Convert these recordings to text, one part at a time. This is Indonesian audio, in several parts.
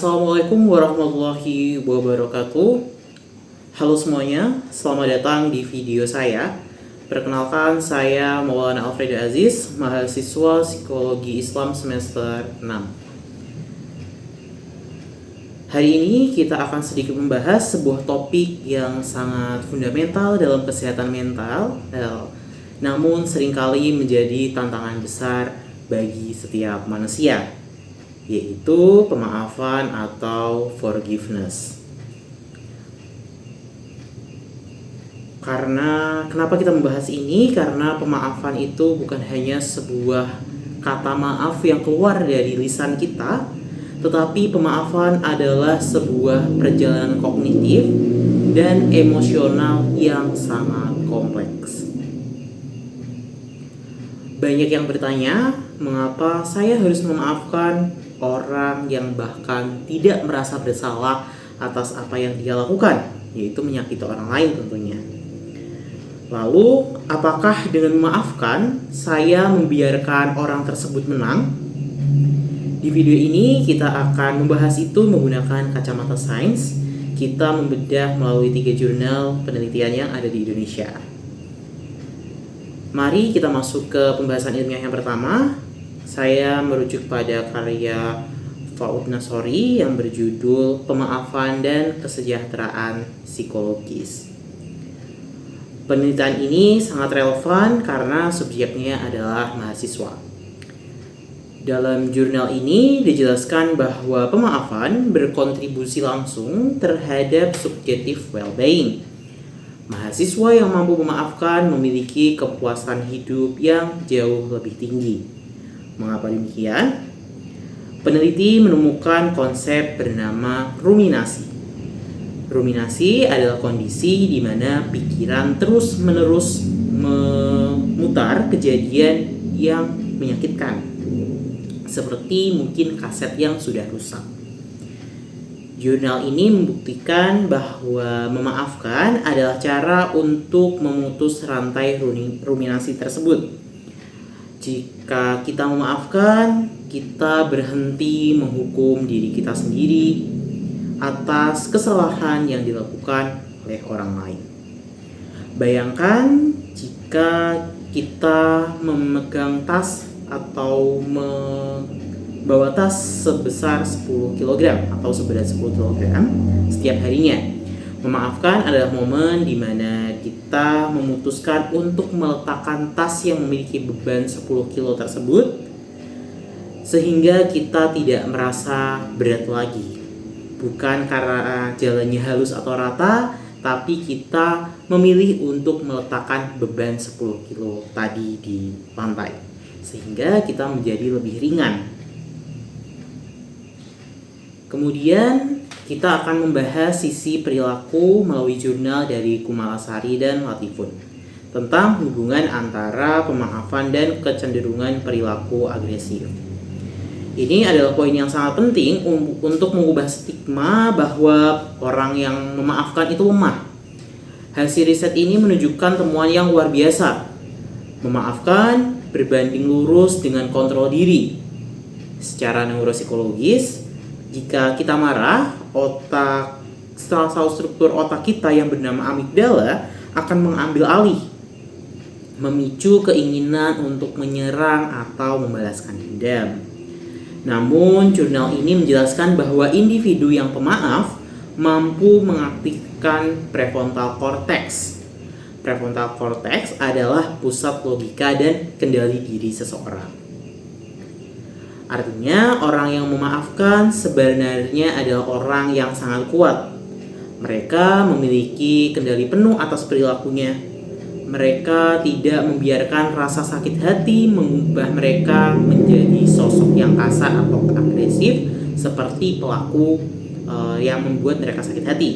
Assalamualaikum warahmatullahi wabarakatuh. Halo semuanya, selamat datang di video saya. Perkenalkan, saya Maulana Alfredo Aziz, mahasiswa Psikologi Islam semester 6. Hari ini kita akan sedikit membahas sebuah topik yang sangat fundamental dalam kesehatan mental, namun seringkali menjadi tantangan besar bagi setiap manusia, yaitu pemaafan atau forgiveness. Kenapa kita membahas ini? Karena pemaafan itu bukan hanya sebuah kata maaf yang keluar dari lisan kita, tetapi pemaafan adalah sebuah perjalanan kognitif dan emosional yang sangat kompleks. Banyak yang bertanya, mengapa saya harus memaafkan orang yang bahkan tidak merasa bersalah atas apa yang dia lakukan, yaitu menyakiti orang lain tentunya. Lalu, apakah dengan memaafkan saya membiarkan orang tersebut menang? Di video ini kita akan membahas itu menggunakan kacamata sains. Kita membedah melalui 3 jurnal penelitian yang ada di Indonesia. Mari kita masuk ke pembahasan ilmiah yang pertama. Saya merujuk pada karya Fuad Nassori yang berjudul Pemaafan dan Kesejahteraan Psikologis. Penelitian ini sangat relevan karena subjeknya adalah mahasiswa. Dalam jurnal ini dijelaskan bahwa pemaafan berkontribusi langsung terhadap subjektif well-being. Mahasiswa yang mampu memaafkan memiliki kepuasan hidup yang jauh lebih tinggi. Mengapa demikian? Peneliti menemukan konsep bernama ruminasi. Ruminasi adalah kondisi di mana pikiran terus-menerus memutar kejadian yang menyakitkan, seperti mungkin kaset yang sudah rusak. Jurnal ini membuktikan bahwa memaafkan adalah cara untuk memutus rantai ruminasi tersebut. Jika kita memaafkan, kita berhenti menghukum diri kita sendiri atas kesalahan yang dilakukan oleh orang lain. Bayangkan jika kita memegang tas atau membawa tas sebesar 10 kg atau seberat 10 kg setiap harinya. Memaafkan adalah momen di mana kita memutuskan untuk meletakkan tas yang memiliki beban 10 kg tersebut sehingga kita tidak merasa berat lagi. Bukan karena jalannya halus atau rata, tapi kita memilih untuk meletakkan beban 10 kg tadi di lantai sehingga kita menjadi lebih ringan. Kemudian kita akan membahas sisi perilaku melalui jurnal dari Kumalasari dan Latifun tentang hubungan antara pemaafan dan kecenderungan perilaku agresif. Ini adalah poin yang sangat penting untuk mengubah stigma bahwa orang yang memaafkan itu lemah. Hasil riset ini menunjukkan temuan yang luar biasa. Memaafkan berbanding lurus dengan kontrol diri. Secara neuropsikologis, jika kita marah, salah satu struktur otak kita yang bernama amigdala akan mengambil alih, memicu keinginan untuk menyerang atau membalaskan dendam. Namun, jurnal ini menjelaskan bahwa individu yang pemaaf mampu mengaktifkan prefrontal cortex. Prefrontal cortex adalah pusat logika dan kendali diri seseorang. Artinya, orang yang memaafkan sebenarnya adalah orang yang sangat kuat. Mereka memiliki kendali penuh atas perilakunya. Mereka tidak membiarkan rasa sakit hati mengubah mereka menjadi sosok yang kasar atau agresif seperti pelaku yang membuat mereka sakit hati.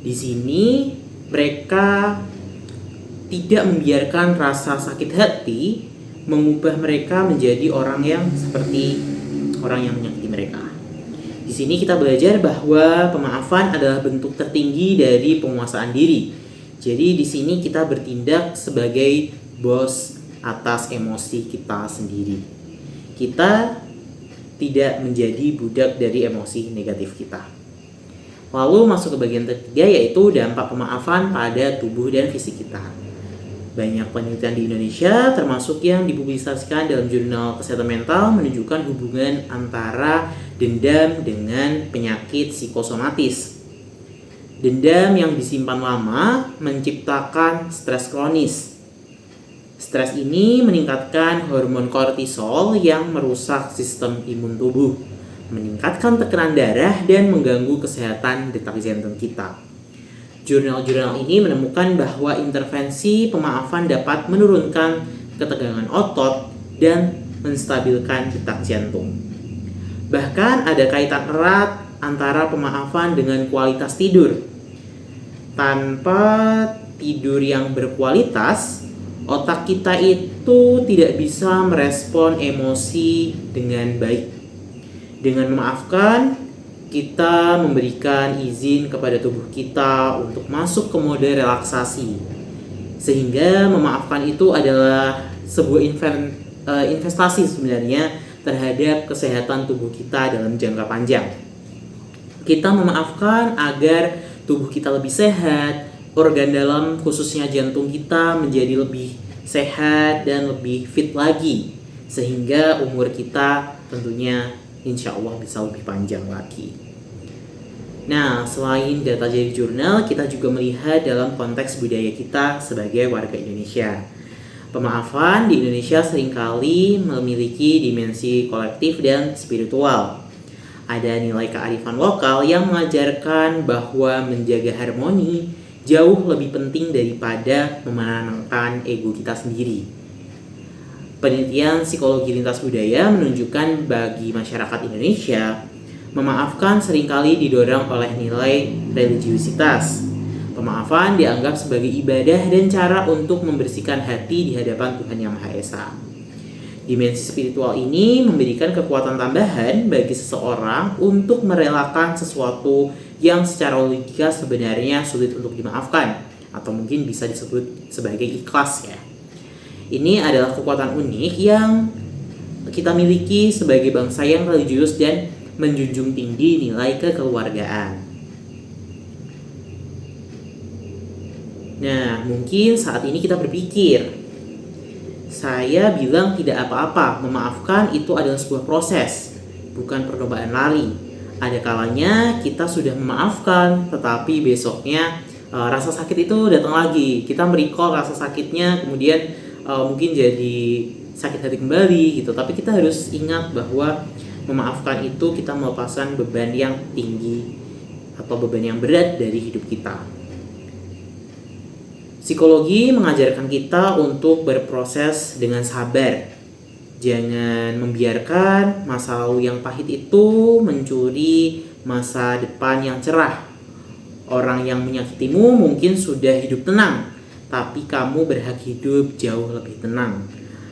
Di sini mereka tidak membiarkan rasa sakit hati mengubah mereka menjadi orang yang seperti orang yang menyakiti mereka. Di sini kita belajar bahwa pemaafan adalah bentuk tertinggi dari penguasaan diri. Jadi di sini kita bertindak sebagai bos atas emosi kita sendiri. Kita tidak menjadi budak dari emosi negatif kita. Lalu masuk ke bagian ketiga, yaitu dampak pemaafan pada tubuh dan fisik kita. Banyak penelitian di Indonesia, termasuk yang dipublikasikan dalam jurnal kesehatan mental, menunjukkan hubungan antara dendam dengan penyakit psikosomatis. Dendam yang disimpan lama menciptakan stres kronis. Stres ini meningkatkan hormon kortisol yang merusak sistem imun tubuh, meningkatkan tekanan darah, dan mengganggu kesehatan detak jantung kita. Jurnal-jurnal ini menemukan bahwa intervensi pemaafan dapat menurunkan ketegangan otot dan menstabilkan detak jantung. Bahkan ada kaitan erat antara pemaafan dengan kualitas tidur. Tanpa tidur yang berkualitas, otak kita itu tidak bisa merespon emosi dengan baik. Dengan memaafkan, kita memberikan izin kepada tubuh kita untuk masuk ke mode relaksasi. Sehingga memaafkan itu adalah sebuah investasi sebenarnya terhadap kesehatan tubuh kita dalam jangka panjang. Kita memaafkan agar tubuh kita lebih sehat, organ dalam khususnya jantung kita menjadi lebih sehat dan lebih fit lagi. Sehingga umur kita tentunya insya Allah bisa lebih panjang lagi. Nah, selain data dari jurnal, kita juga melihat dalam konteks budaya kita sebagai warga Indonesia. Pemaafan di Indonesia seringkali memiliki dimensi kolektif dan spiritual. Ada nilai kearifan lokal yang mengajarkan bahwa menjaga harmoni jauh lebih penting daripada memenangkan ego kita sendiri. Penelitian psikologi lintas budaya menunjukkan bagi masyarakat Indonesia, memaafkan seringkali didorong oleh nilai religiusitas. Pemaafan dianggap sebagai ibadah dan cara untuk membersihkan hati di hadapan Tuhan Yang Maha Esa. Dimensi spiritual ini memberikan kekuatan tambahan bagi seseorang untuk merelakan sesuatu yang secara logika sebenarnya sulit untuk dimaafkan, atau mungkin bisa disebut sebagai ikhlas ya. Ini adalah kekuatan unik yang kita miliki sebagai bangsa yang religius dan menjunjung tinggi nilai kekeluargaan. Nah, mungkin saat ini kita berpikir, saya bilang tidak apa-apa, memaafkan itu adalah sebuah proses, bukan percobaan lari. Ada kalanya kita sudah memaafkan, tetapi besoknya rasa sakit itu datang lagi. Kita merecall rasa sakitnya, kemudian mungkin jadi sakit hati kembali gitu. Tapi kita harus ingat bahwa memaafkan itu kita melepaskan beban yang tinggi atau beban yang berat dari hidup kita. Psikologi mengajarkan kita untuk berproses dengan sabar. Jangan membiarkan masa lalu yang pahit itu mencuri masa depan yang cerah. Orang yang menyakitimu mungkin sudah hidup tenang, tapi kamu berhak hidup jauh lebih tenang.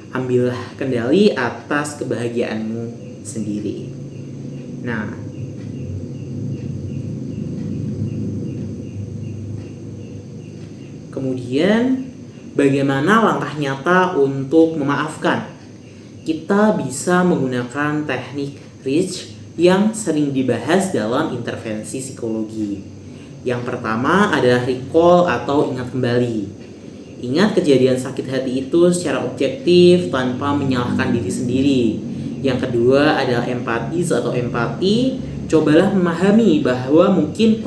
Ambillah kendali atas kebahagiaanmu sendiri. Nah, kemudian bagaimana langkah nyata untuk memaafkan? Kita bisa menggunakan teknik REACH yang sering dibahas dalam intervensi psikologi. Yang pertama adalah recall atau ingat kembali. Ingat kejadian sakit hati itu secara objektif tanpa menyalahkan diri sendiri. Yang kedua adalah empati atau empati. Cobalah memahami bahwa mungkin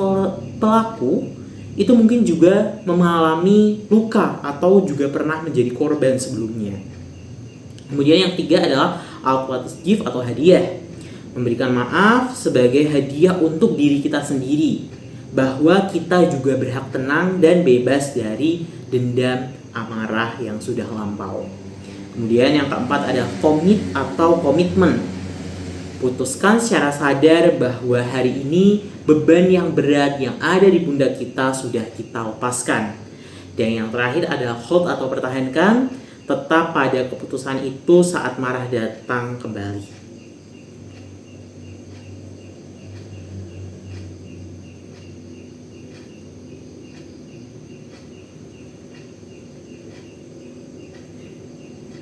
pelaku itu mungkin juga mengalami luka atau juga pernah menjadi korban sebelumnya. Kemudian yang ketiga adalah alternative atau hadiah. Memberikan maaf sebagai hadiah untuk diri kita sendiri, bahwa kita juga berhak tenang dan bebas dari dendam amarah yang sudah lampau. Kemudian yang keempat ada komit atau komitmen. Putuskan secara sadar bahwa hari ini beban yang berat yang ada di pundak kita sudah kita lepaskan. Dan yang terakhir adalah hold atau pertahankan. Tetap pada keputusan itu saat marah datang kembali.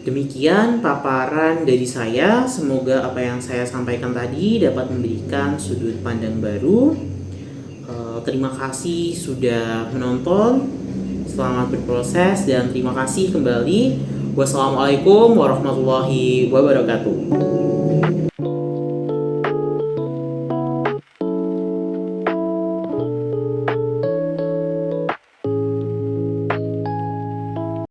Demikian paparan dari saya. Semoga apa yang saya sampaikan tadi dapat memberikan sudut pandang baru. Terima kasih sudah menonton. Selamat berproses dan terima kasih kembali. Wassalamualaikum warahmatullahi wabarakatuh.